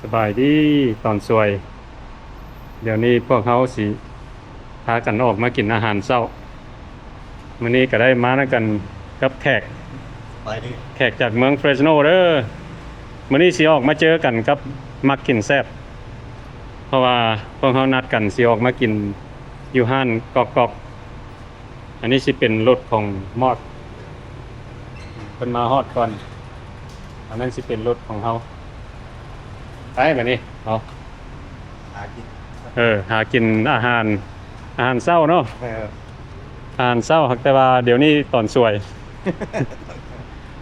สบายดีตอนสวยเดี๋ยวนี้พวกเขาสิพากันออกมากินอาหารเช้ามื้อนี้ก็ได้มาแล้วกันกับไปดิแขกจากเมืองเฟรชโนเด้อมื้อนี้สิออกมาเจอกันกับมักกินแซ่บเพราะว่าพวกเขานัดกันสิออกมากินอยู่ห้านกอกๆอันนี้สิเป็นรถของมอดเพิ่นมาฮอดก่อนอันนั้นสิเป็นรถของเฮาไปแบบนี้เอา หากิน หากินอาหารเช้าเนาะ เออ อาหารเช้าครับแต่ว่าเดี๋ยวนี้ตอนสวย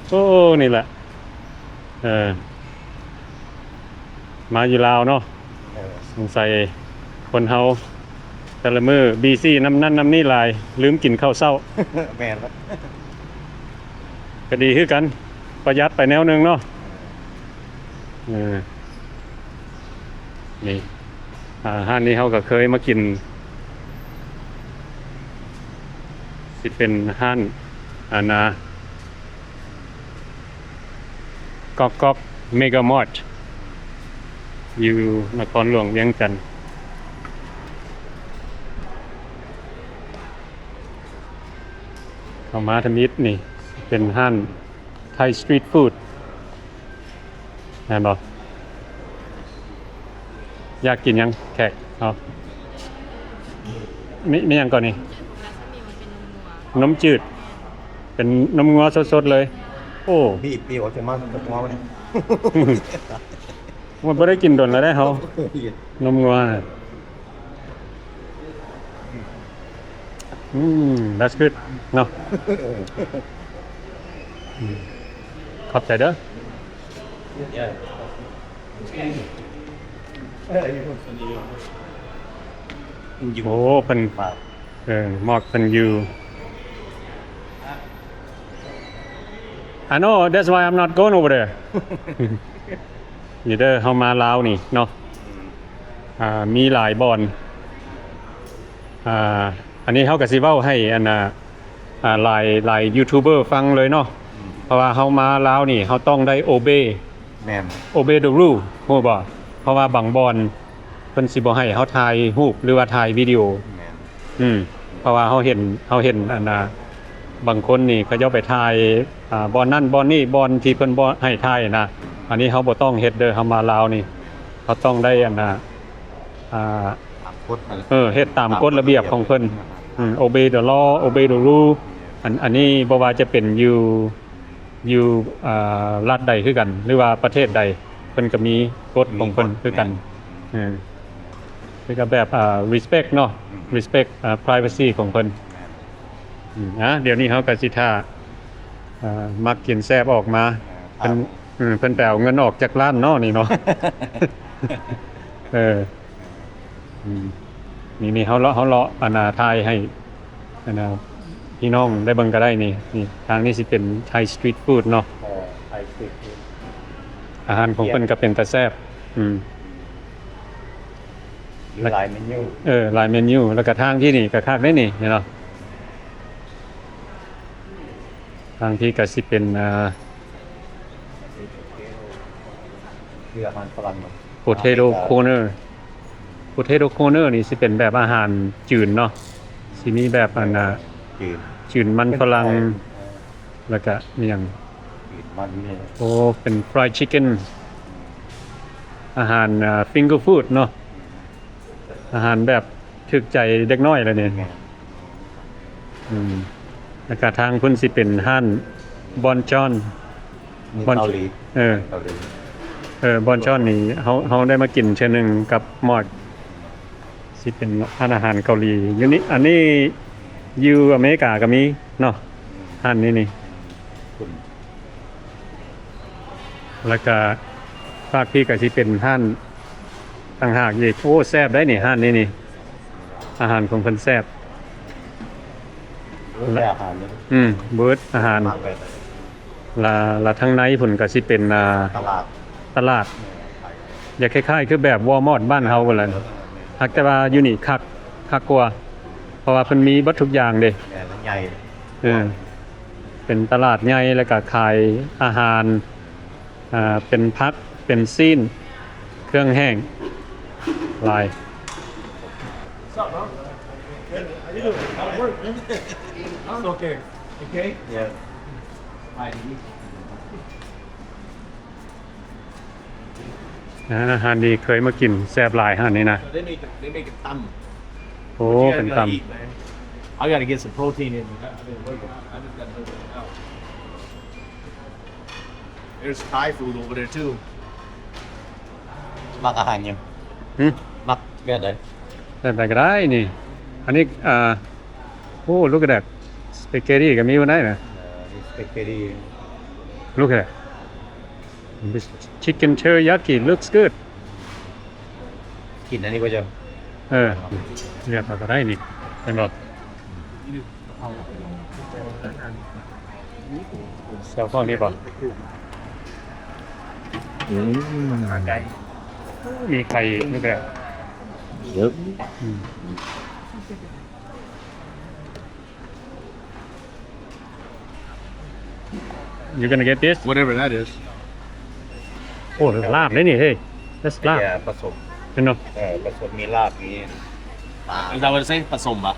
โอ้นี่แหละมาอยู่ลาวเนาะ เออ สงสัยคนเฮาแต่ละมื้อบีซี่น้ำนั่นน้ำนี่หลายลืมกินข้าวเช้า แม่นแล้ว ก็ดีคือกันประหยัดไปแนวหนึงเนาะนี่อาหารนี้เฮาก็เคยมากินสิเป็นห้านก๊อกเมกามอร์ทอยู่นครหลวงเวียงจันทน์เข้ามาทมิตรนี่เป็นห้านไทยสตรีทฟู้ดแม่นบ่อยากกินยังแขกเอามียังก่อนนี่ วาซาบิมันเป็นนมวัวน มจืด เป็นนมงัวสดๆเลย โอ้ พี่ออกจากมาตะงัวมาเนี่ย มันไม่ได้กินดนแล้วได้เขานมงัวน่ะthat's good เนาะขอบใจเด้อโอ้เพิ่นหมอกเพิ่นอยู่ I know that's why I'm not going over there นี่เด้อเฮามาลาวนี่เนาะมีหลายบอนอันนี้เฮาก็สิเว้าให้หลายยูทูบเบอร์ฟังเลยเนาะเพราะว่าเฮามาลาวนี่เฮาต้องได้ แม่น obey the rule ฮู้บ่เพราะว่าบางบอนเพิ่นสิบ่ให้เฮาถ่ายรูปหรือว่าถ่ายวิดีโอ แม่น เพราะว่าเฮาเห็นบางคนนี่เขาเจ้าไปถ่ายบอนนั่นบอนนี่บอนที่เพิ่นบ่ให้ถ่ายนะอันนี้เฮาบ่ต้องเฮ็ดเด้อเฮามาลาวนี่เขาต้องได้ตามกฎมาเลย เฮ็ดตามกฎระเบียบของเพิ่นobey the law obey the rule อันนี้บ่ว่าจะเป็นอยู่รัฐใดคือกัน หรือว่าประเทศใดเพิ่นก็มีกฎของเพิ่นคือกันคือก็แบบrespect เนาะ respect privacy ของเพิ่นเดี๋ยวนี้เฮาก็สิท่ามักกินแซ่บออกมาเพิ่นไปเอาเงินออกจากร้านเนาะนี่เนาะ นี่เฮาเลาะทายให้พี่น้องได้เบิ่งก็ได้นี่ทางนี้สิเป็นไทยสตรีทฟู้ดเนาะ ไทยสิ อาหารของเพิ่นก็เป็นตาแซ่บหลายเมนู หลายเมนูแล้วก็ทางที่นี่ก็คักได้นี่เนาะทางที่ก็สิเป็นคืออาหารฝรั่งเนาะ potato corner potato corner นี่สิเป็นแบบอาหารจืดเนาะสิมีแบบจืด จืดมันฝรั่งแล้วก็มีหยัง จืดมันนี่ โอ้เป็น fried chicken อาหารfinger food เนาะอาหารแบบถึกใจเด็กน้อยแล้วเนี่ย แม่น แล้วก็ทางพุ่นสิเป็นห้านบอนจอน มี บอน เกาหลี เออ เกาหลี บอนจอนนี่เฮาได้มากินเช่นหนึงกับหมอดสิเป็นร้านอาหารเกาหลีอยู่นี่อันนี้อยู่อเมริกาก็มีเนาะห้านนี้นี่ คุณ แล้วก็ภาคพี่ก็สิเป็นห้านต่างหากอีกโอ้แซ่บได้นี่ห้านนี้นี่อาหารของเพิ่นแซ่บ แต่อาหารนี่ เบิร์ดอาหาร มากเลย ละทั้งในพุ่นก็สิเป็นตลาด ตลาดอย่าคล้ายๆคือแบบวอลมาร์ทบ้านเฮาพุ่นแหละฮักแต่ว่าอยู่นี่คักกว่าเพราะว่าเพิ่นมีเบัดทุกอย่างเด้ แม่นใหญ่ เป็นตลาดใหญ่แล้วก็ขายอาหารเป็นพักเป็นซีน เครื่องแห้งลาย Okay. Okay? Yeah. อาหารดีเคยมากินแซ่บหลายอาหารนี้นะ They make it thumb. โอ้เป็นตำ I gotta get some protein in. I just gotta look it out. There's Thai food over there too. มักอาหารยัง หึ มักแบบใด แบบไหนก็ได้นี่ อันนี้โอ้ลูกกระแดกสเปเกตตี้ก็มีวันได้นะ นี่สเปเกตตี้ ลูกกระแดก Chicken teriyaki looks good กินอันนี้ก็จะ เรียกมาก็ได้นี่เป็นบ่เซลฟองนี่บ่มีไข่ลูกกระแดก เยอะ You gonna get this Whatever that is. โอ้ลาบได้นี่เฮ้ย That's ลาบ อย่าผสม เป็นเนาะ ผสมมีลาบมีปลา Is that what it says? Pasomba.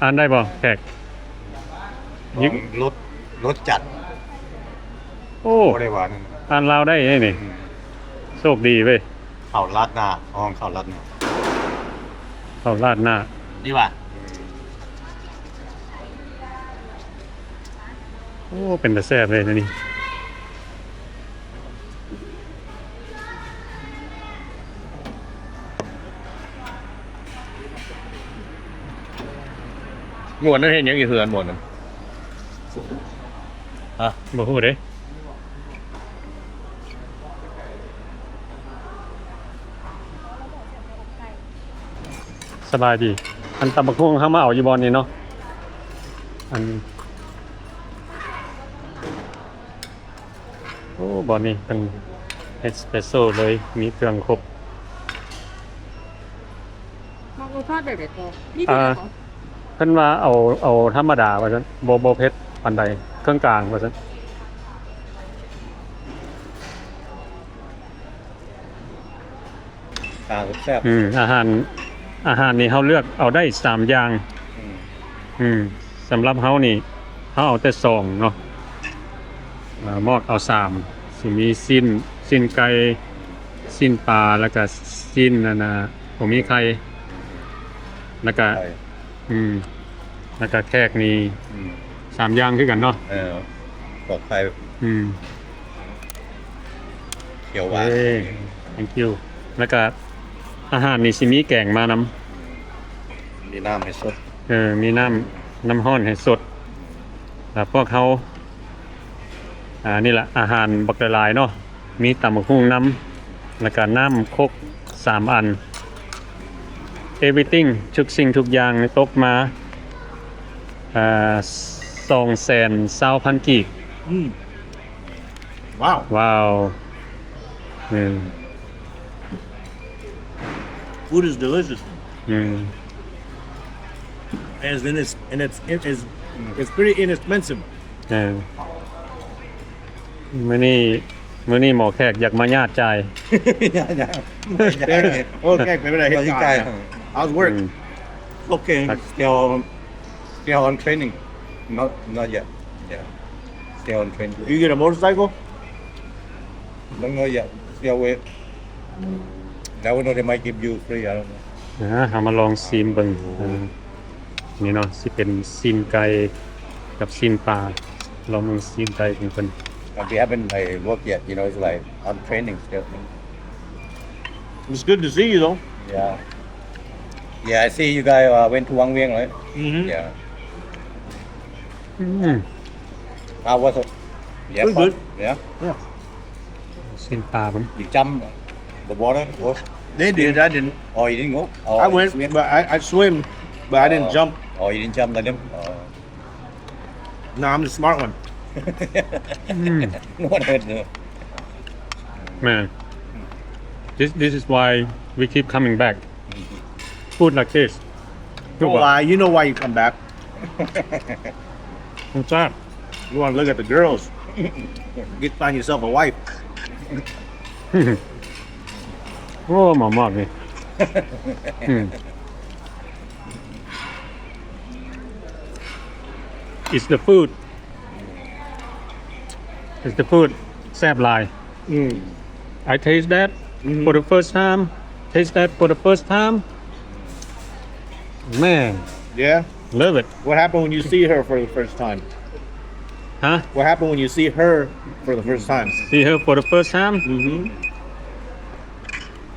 อ่านได้บ่แขก รสจัด โอ้ บ่ได้หวาน อ่านลาวได้นี่โชคดีเว้ย ข้าวราดหน้าห้องข้าวราดหน้า เขาราดหน้า Di ba? โอ้เป็นตาแซ่บเลยนะนี่ งวนนั่นเห็นยังอยู่เฮือนหมดนั่น บ่ฮู้เด้สบายดี อันตำบักหุ่งเฮามาเอาอยู่บ่อนนี่เนาะอันโอ้บ่อนนี้เป็นเอสเปรสโซ่เลย มีเครื่องครบ มองทอดแบบไหนตัวนี่ อ่า เป็นของ เพิ่นว่าเอาธรรมดาว่าซั่นบ่เผ็ดปานใดเครื่องกลางว่าซั่น ปลาแซ่บ อาหารนี่เฮาเลือกเอาได้3อย่างสำหรับเฮานี่เฮาเอาแต่2เนาะมอกเอา3สิมีสิ้นไก่สิ้นปลาแล้วก็สิ้นนั่นน่ะบ่มีไข่แล้วก็แล้วก็แขกนี่3อย่างคือกันเนาะ ปลอดภัย เขียวหวาน thank you แล้วก็อาหารนี่สิมีแกงมานำ มีน้ำให้สด มีน้ำร้อนให้สดแล้วพวกเขานี่แหละอาหารบักหลายๆเนาะมีตำบักหุ่งน้ำแล้วก็น้ำคก3อัน everything ทุกสิ่งทุกอย่างตกมา220,000 กีบ Wow. ว้าว Food is delicious. อืม And it's pretty inexpensive. มื้อนี้หมอแขกอยากมาญาติจ่าย Okay, maybe I hit guy. How's work? Okay, still on training. Not yet. Yeah. Still on training. You get a motorcycle? Don't know yet. Still wait. Never know they might give you free. I don't know. เอามาลองซีมเบิ่งนี่เนาะสิเป็นซีนไก่กับซีนปลาลองเบิ่งซีนไก่เป็นเพิ่น But we haven't worked yet. You know, it's like on training still. It's good to see you though. Yeah. Yeah, I see you guys went to Wang Vieng, right? Mm-hmm. Yeah. อืม How was it? Yeah, Pretty fun. good. Yeah. ซีนปลาเพิ่น You jump the water? What? They did. I didn't. Oh, you didn't go? Oh, I went, swim? but I swim, but I didn't jump. Oh, you didn't jump like them? No, I'm the smart one. No one heard no. Man this is why we keep coming back food like this You know why? You know why you come back. รสชาติ You want to look at the girls. Find yourself a wife. โอ้หมอมอกนี่อืม It's the food It's the food แซ่บหลาย I taste that for the first time taste that for the first time man Yeah. love it What happened when you see her for the first time? huh What happened when you see her for the first time? see her for the first time Mm-hmm.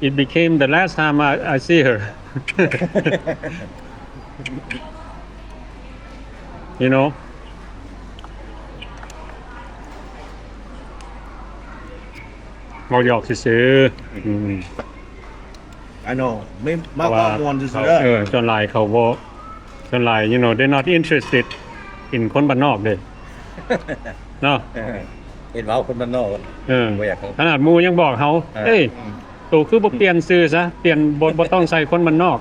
it became the last time I see her you know บ่หยอกซื่อๆอืม I know. My เพราะว่า mom wants to จนหลายเขาบ่จนหลาย you know they're not interested in คนบ้านนอกเด้เนาะ เห็นว่าคนบ้านนอก บ่อยาก ขนาดหมู่ยังบอกเขาเอ้ยตัวคือบ่เปลี่ยนชื่อซะเปลี่ยนบ่ต้องใส่คนบ้านนอก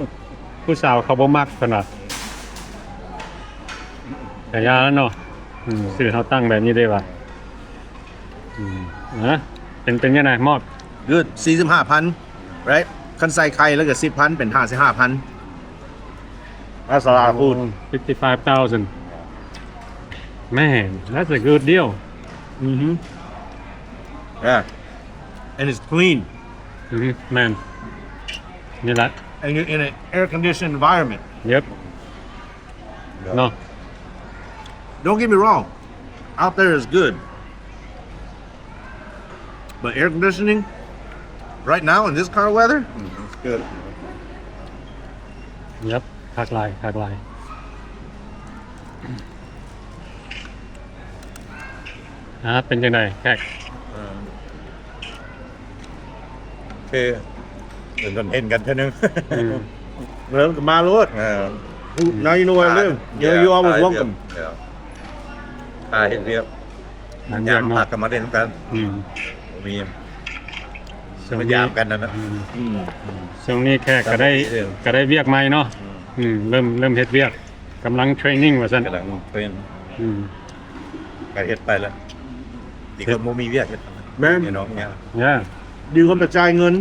ผู้สาวเขาบ่มักขนาดแต่ยาแล้วเนาะชื่อเขาตั้งแบบนี้ได้ว่านะเป็นยังไงมอบ Good. 45,000 right? คันใส่ไข่แล้วก็ 10,000 เป็น 55,000. That's a lot of food. 55,000 Man that's a good deal Yeah. And it's clean. Man นี่แหละ And you're in an air-conditioned environment. Yep เนาะ Don't get me wrong. Out there is good. But air conditioning, right now in this car weather, It's good Yep คักหลายเป็นจังไดแขก โอเคเดินเห็นกันเท่านึง well, my lord. Now you know where I live. You always welcome. เห็นเรียบ นั่น ยาม เนาะ พักกันมาเล่นกัน มี ช่วง มัน นี้ ยามกันนั่นนะ ช่วงนี้แขกก็ได้เวียกใหม่เนาะเริ่มเฮ็ดเวียกกำลังเทรนนิ่งว่าซั่น กำลังเป็น อืม ไปเฮ็ดไปแล้วดีคนบ่มีเวียกเฮ็ด Man, นี่น้องเนี่ย Yeah ดีคนกระจายเงิน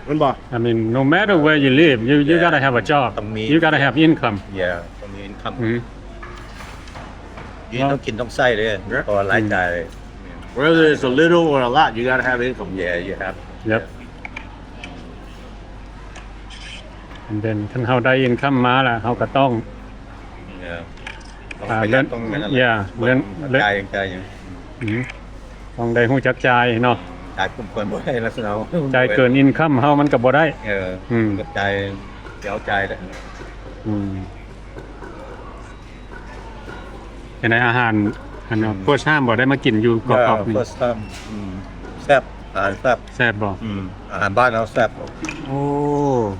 มันบอก I mean no matter where you live you got to have a job ต้องมี you got to have income อย่าต้องมีอินคัม อืม ยืนต้องกินต้องใส่เลยเพราะว่ารายจ่าย whether it's a little or a lot, you gotta have income. Yeah you have Yep and then คันเฮาได้ income มาแล้วเฮาก็ต้อง Yeah ต้อง อ่า ประหยัดต้องนั่นแหละ Yeah เรื่อง จ่ายอย่าง ต้องได้ฮู้จักจ่ายเนาะ จ่ายคุ้มควรบ่ได้ลักษณะ จ่ายเกิน income เฮามันก็บ่ได้ ก็จ่ายเดี๋ยวจ่ายแล้ว เป็นไงอาหารอันเนาะพวกห้ามบ่ได้มากินอยู่กอกๆนี่ first time แซ่บอาหารแซ่บ แซ่บบ่ อาหารบ้านเราแซ่บ โอ้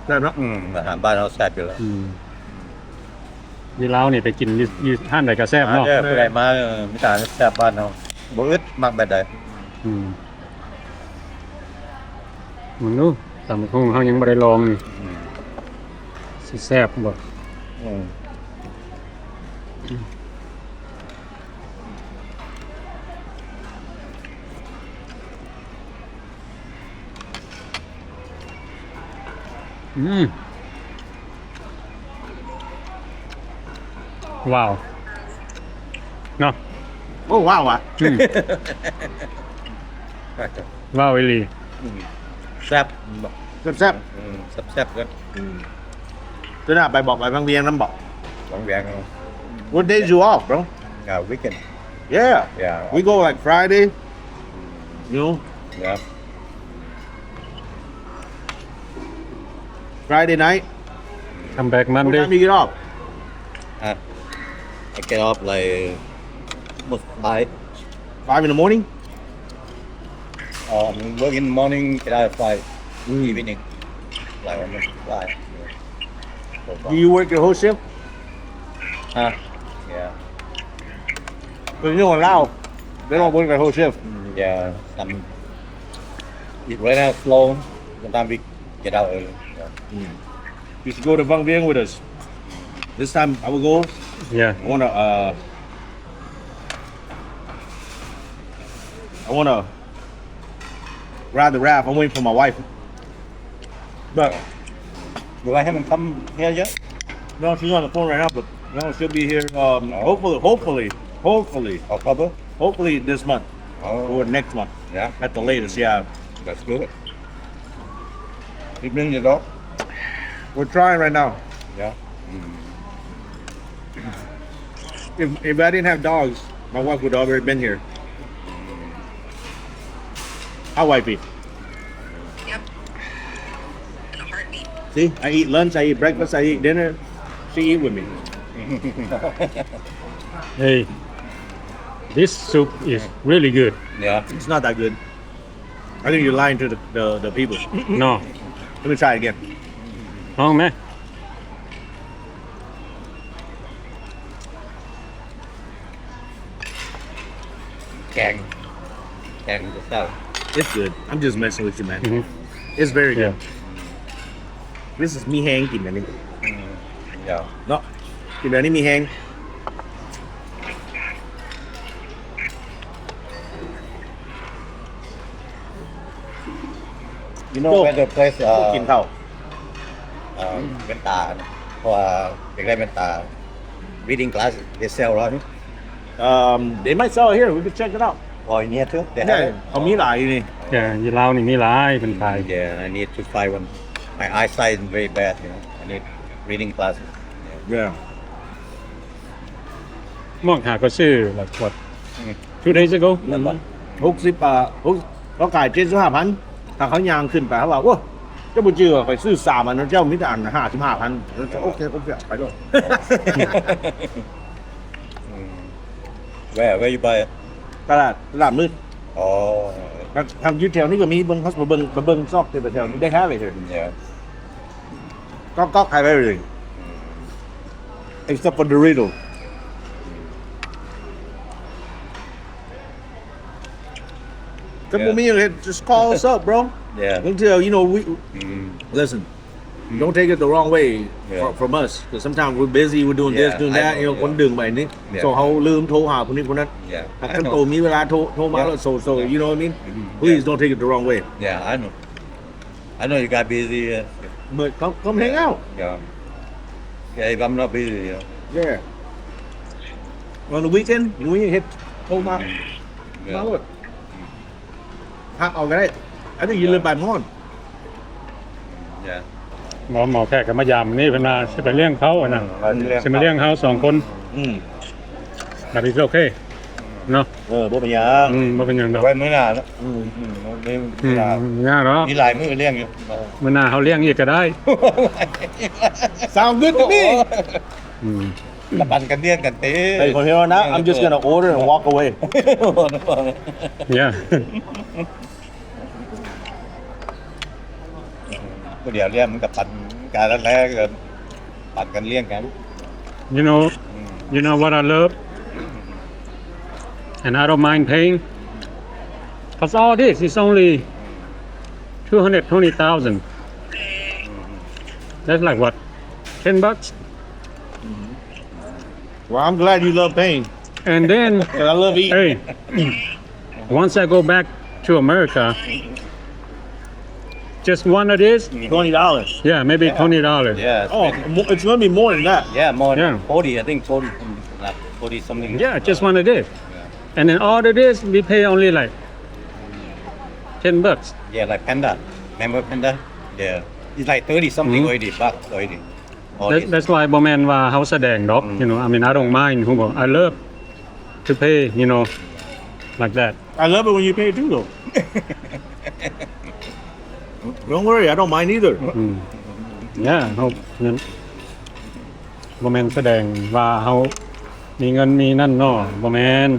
ได้เนาะ อาหารบ้านเราแซ่บอยู่แล้ว ยี่ลาวนี่ไปกินอยู่ท่านใดก็แซ่บเนาะ ผู้ใดมามีแต่แซ่บบ้านเราบ่อึดมักแบบใด มึงดูตำคงเฮายังบ่ได้ลองนี่สิแซ่บบ่ว้าวเนาะ โอ้ว้าวอ่ะ ว้าวอีหลี แซ่บ แซ่บ แซ่บกัน ๆตัวน่ะไปบอกไปบางเวียงน้ำบอก บางแวง What days you off, bro? weekend Yeah. Yeah. We go like Friday. You know, Yeah. Friday night. come back What Monday time you get off? I get off like almost 5. 5 in the morning? Work in the morning, get out at 5. Evening. Like almost 5. Do you work your whole shift? Yeah. Because you know in Laos, they don't work their whole shift. Yeah. Some it right now slow. Sometimes we get out early. Yeah. You should go to Vang Vieng with us. This time I will go. yeah I wanna ride the raft. I'm waiting for my wife. But Do I have him come here yet? no, she's on the phone right now, but no, she'll be here hopefully October? this month Oh, or next month yeah, at the latest. Yeah. that's good. You bring your dog? We're trying right now. Yeah. If I didn't have dogs, my wife would already been here. How wifey? Yep. In a heartbeat. See, I eat lunch, I eat breakfast, I eat dinner. She eat with me. Hey, this soup is really good. Yeah. It's not that good. I think you're lying to the people. No, Let me try it again. ลองไหม แกงจะเศร้า It's good. I'm just messing with you, man. อือฮึ It's very good. Yeah. This is me hang กินอันนี้ Yeah. เนาะกินอันนี้มีแฮง You know where the place กินข้าว เป็นตาเพราะว่าเด็กได้เป็นตา reading class they sell right They might sell it here. We could check it out. or near to they เนี่ย have เขามีหลายอยู่นี่ Yeah, ยีลาวนี่มีหลายเป็นขาย yeah I need to find one my eyesight is very bad you know I need reading classes Yeah. มองหาก็ซื้อ like what 2 days ago 60 บาทเขาขาย 75,000 ถ้าเขายางขึ้นไปเขาบอกว่าเจ้าบุจือไปซื้อ3อันนั้นเจ้ามีแต่อัน 55,000 แล้วจะโอเคไปด้วย where you buy it ตลาดมืด oh ทางยูแถวนี้ก็มีเบิ่งเขาเบิ่งซอกแถวนี้ได้แค่เลยเถอะ yeah ก็ขายไปเลย except for Doritoถ้าบ่มีเลย just call us up bro yeah until you know we listen don't take it the wrong way Yeah. from us because sometimes we're busy we're doing this Yeah, doing I that know, you know yeah. คนดึงไปนี่ Yeah. so เขาลืมโทรหาคนนี้คนนั้น yeah ถ้า I ท่าน know โตมีเวลาโทรมาแล้ว so you know what I mean please don't take it the wrong way yeah I know you got busy but come hang out yeah if I'm not busy you know yeah on the weekend you know you hit โทรมามาหมดพักเอาก็ได้I think you live by Mon yeah หมอแพทย์ก็มายามนี่เพิ่นมาสิไปเลี้ยงเขาอะนะสิมาเลี้ยงเฮา2 คนbut it's okay เนาะ บ่เป็นหยัง บ่เป็นหยังดอก ไว้มื้อหน้าแล้วมื้อหน้า ง่ายเนาะ มีหลายมื้อเลี้ยงอยู่ มื้อหน้าเฮาเลี้ยงอีกก็ได้ sound good to me อืม ละปันกันเลี้ยงกันเต้ Hey from here on out I'm just gonna order and walk away yeah ก็เดี๋ยวเลี้ยงมันกับปันการแรกๆก็ปันกันเลี้ยงกัน you know what I love and I don't mind paying because all this is only 220,000 that's like what $10 Well I'm glad you love pain and then because I love eating hey once I go back to America just one of this $20 yeah maybe $20 yeah Oh it's gonna be more than that yeah more Yeah. 40 I think 40 like 40 something yeah just one of this and then all of this we pay only like $10 yeah like panda remember panda yeah it's like 30 something already bucks already all this that's why บ่แม่นว่าเฮาแสดงดอก you know I mean I don't mind who go I love to pay you know like that I love it when you pay too though Don't worry I don't mind either yeah เฮานั้นบ่แม่นแสดงว่าเฮามีเงินมีนั่นเนาะบ่แม่น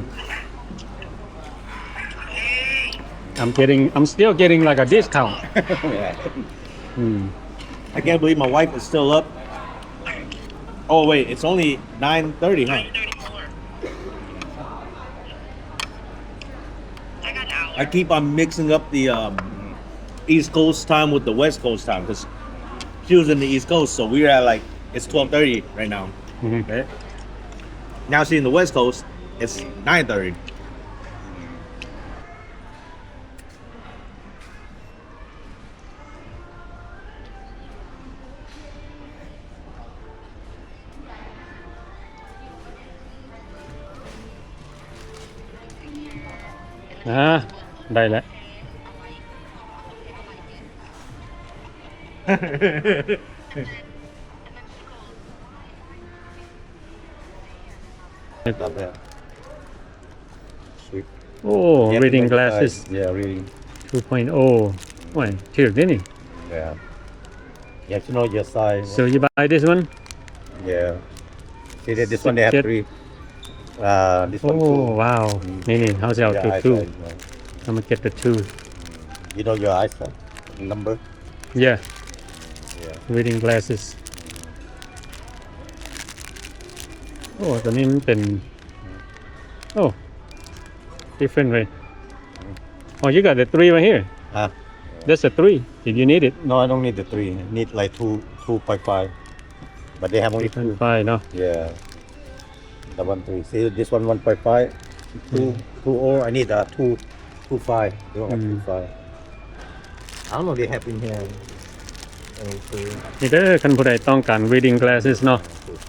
I'm still getting like a discount yeah I can't believe my wife is still up Oh wait it's only 9:30 huh I got an hour. I keep on mixing up the East Coast time with the West Coast time because she was in the East Coast so we're at like it's 12:30 right now right? Now she's in the West Coast it's 9:30 ได้แล้ว Not bad. Sweet. โอ้ reading glasses Yeah, reading. 2.0 โอ้ยถูกเด้นี่ Yeah. You have to know your size. so you buy this one Yeah. See that this one they have 17. 3. This โอ้ one 2. ว้าวนี่ๆเฮาสิเอา Yeah, ตัว eyesight, 2 yeah. I'm gonna get the 2 You know your eyesight number? yeah Yeah. reading glasses โอ้ตัวนี้มันเป็นโอ้ different way oh you got the 3 right here Ah. that's a 3 if you need it No, I don't need the 3. I need like 2.5. But they have only 2. 5เนาะ Yeah. The 1.3. See this one 1.5. 2.0. I need 2.5. They don't have 2.5. I don't know they have in here. นี่เด้อคันผู้ใดต้องการ reading glasses เนาะ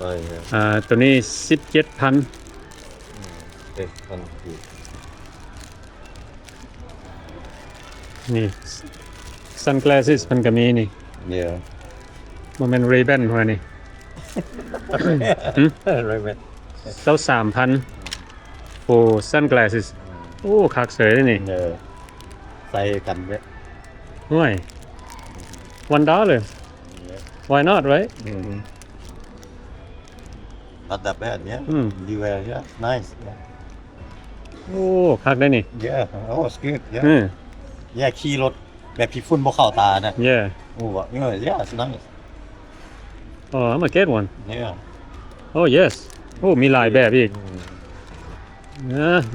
2.5, yeah. ตัวนี้ 17,000 This one, นี่ sunglasses มันก็มีนี่ yeah. บ่แม่น Ray-Ban พวกนี้ Right, man. 23,000 for sunglasses โอ้คักเสยเลยนี่ Yeah. ใส่กันเว้ย ห่วย$1 why not right Mm-hmm. Not that bad, yeah. You wear, yeah. Nice. Yeah. โอ้คักได้นี่ Yeah. Oh, it's good. Yeah. อือ Yeah, ขี่รถแบบพี่ฝุ่นบ่เข้าตานะ yeah โอ้ว่ะ Yeah, it's nice. oh I'm gonna get one Yeah. oh yes โอ้มีหลายแบบอีก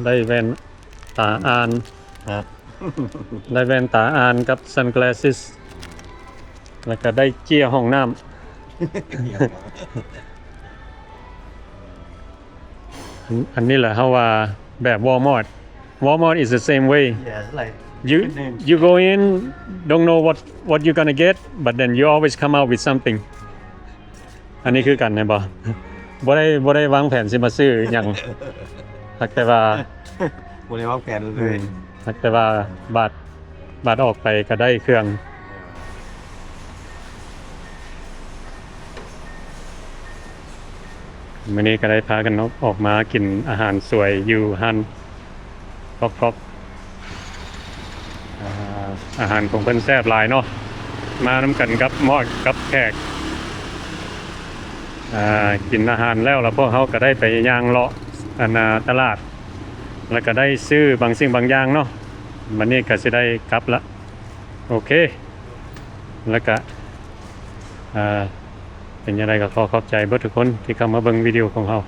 ได้แว่นตาอ่าน ครับ ได้แว่นตาอ่านกับ sunglasses แล้วก็ได้เจียห้องน้ำ อันนี้แหละเฮาว่าแบบ Walmart is the same way Yeah, it's like you go in don't know what you're gonna get but then you always come out with something อันนี้คือกันแม่นบ่ บ่ได้วางแผนสิมาซื้อหยังหักแต่ว่า บ่ได้วางแผนเลย หักแต่ว่าบาทออกไปก็ได้เครื่องมื้อนี้ก็ได้พากันออกมากินอาหารสวยอยู่หันครบอาหารของเพิ่นแซ่บหลายเนาะมานํกันกับหมอดกับแขกกินอาหารแล้วพวกเขาก็ได้ไปย่างเลาะตลาดแล้วก็ได้ซื้อบางสิ่งบางอย่างเนาะวันนี้ก็สิได้กลับละโอเคแล้วก็เป็นยังไงก็ขอบใจเบิดทุกคนที่เข้ามาเบิ่งวิดีโอของเรา